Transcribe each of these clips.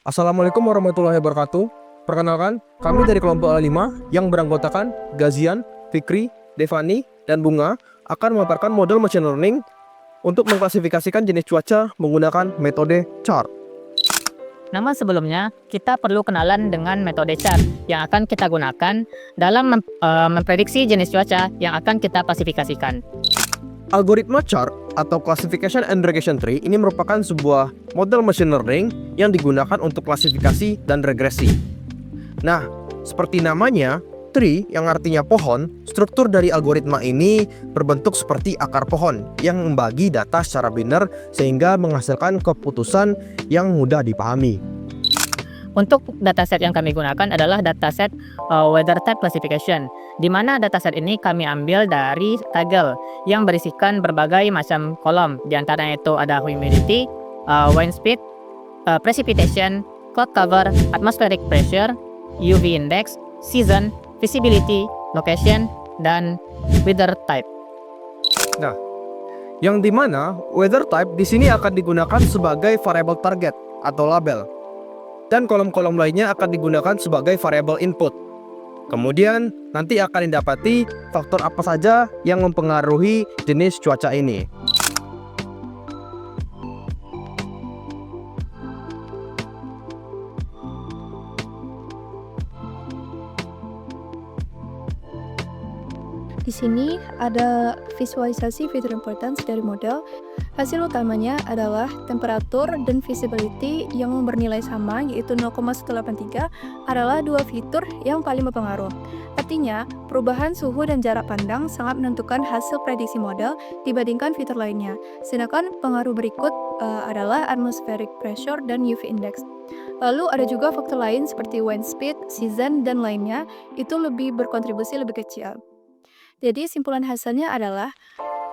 Assalamualaikum warahmatullahi wabarakatuh. Perkenalkan, kami dari kelompok A5 yang beranggotakan Gazian, Fikri, Devani, dan Bunga akan memaparkan model machine learning untuk mengklasifikasikan jenis cuaca menggunakan metode chart. Namun sebelumnya, kita perlu kenalan dengan metode chart yang akan kita gunakan dalam memprediksi jenis cuaca yang akan kita klasifikasikan. Algoritma chart atau classification and regression tree ini merupakan sebuah model machine learning yang digunakan untuk klasifikasi dan regresi. Nah, seperti namanya, tree yang artinya pohon, struktur dari algoritma ini berbentuk seperti akar pohon yang membagi data secara biner sehingga menghasilkan keputusan yang mudah dipahami. Untuk dataset yang kami gunakan adalah dataset weather type classification, di mana dataset ini kami ambil dari Kaggle yang berisikan berbagai macam kolom. Di antaranya itu ada humidity, wind speed, precipitation, cloud cover, atmospheric pressure, UV index, season, visibility, location, dan weather type. Nah, yang dimana weather type di sini akan digunakan sebagai variable target atau label, dan kolom-kolom lainnya akan digunakan sebagai variable input. Kemudian nanti akan didapati faktor apa saja yang mempengaruhi jenis cuaca ini. Di sini ada visualisasi fitur importance dari model. Hasil utamanya adalah temperatur dan visibility yang bernilai sama, yaitu 0,183 adalah dua fitur yang paling berpengaruh. Artinya, perubahan suhu dan jarak pandang sangat menentukan hasil prediksi model dibandingkan fitur lainnya. Sedangkan pengaruh berikut adalah atmospheric pressure dan UV index. Lalu ada juga faktor lain seperti wind speed, season, dan lainnya, itu lebih berkontribusi lebih kecil. Jadi simpulan hasilnya adalah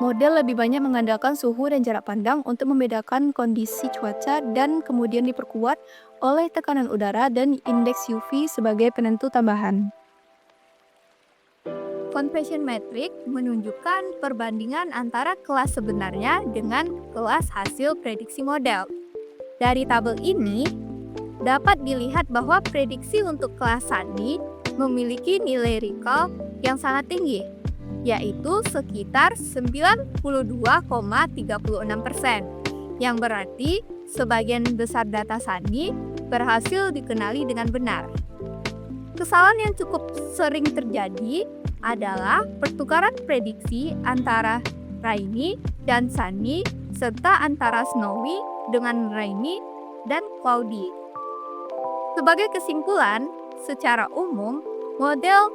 model lebih banyak mengandalkan suhu dan jarak pandang untuk membedakan kondisi cuaca dan kemudian diperkuat oleh tekanan udara dan indeks UV sebagai penentu tambahan. Confession metric menunjukkan perbandingan antara kelas sebenarnya dengan kelas hasil prediksi model. Dari tabel ini, dapat dilihat bahwa prediksi untuk kelas Sandi memiliki nilai recall yang sangat tinggi, yaitu sekitar 92,36%, yang berarti sebagian besar data Sandi berhasil dikenali dengan benar. Kesalahan yang cukup sering terjadi adalah pertukaran prediksi antara rainy dan sunny serta antara snowy dengan rainy dan cloudy. Sebagai kesimpulan, secara umum, model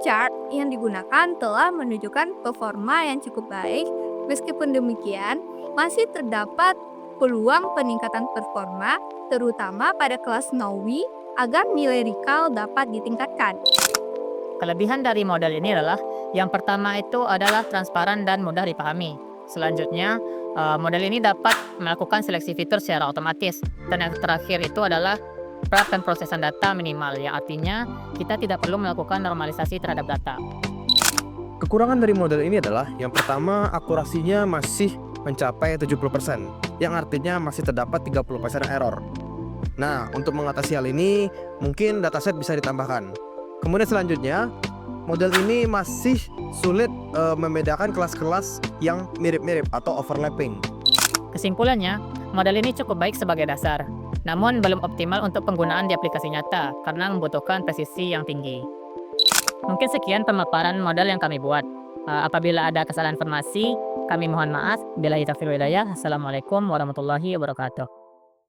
chart yang digunakan telah menunjukkan performa yang cukup baik. Meskipun demikian, masih terdapat peluang peningkatan performa, terutama pada kelas snowy, agar nilai recall dapat ditingkatkan. Kelebihan dari model ini adalah yang pertama itu adalah transparan dan mudah dipahami. Selanjutnya, model ini dapat melakukan seleksi fitur secara otomatis. Dan yang terakhir itu adalah pemrosesan data minimal, yang artinya kita tidak perlu melakukan normalisasi terhadap data. Kekurangan dari model ini adalah yang pertama, akurasinya masih mencapai 70%, yang artinya masih terdapat 30% error. Nah, untuk mengatasi hal ini, mungkin dataset bisa ditambahkan. Kemudian selanjutnya, model ini masih sulit membedakan kelas-kelas yang mirip-mirip atau overlapping. Kesimpulannya, model ini cukup baik sebagai dasar, namun belum optimal untuk penggunaan di aplikasi nyata karena membutuhkan presisi yang tinggi. Mungkin sekian pemaparan model yang kami buat. Apabila ada kesalahan informasi, kami mohon maaf. Billahi taufiq wal hidayah. Assalamualaikum warahmatullahi wabarakatuh.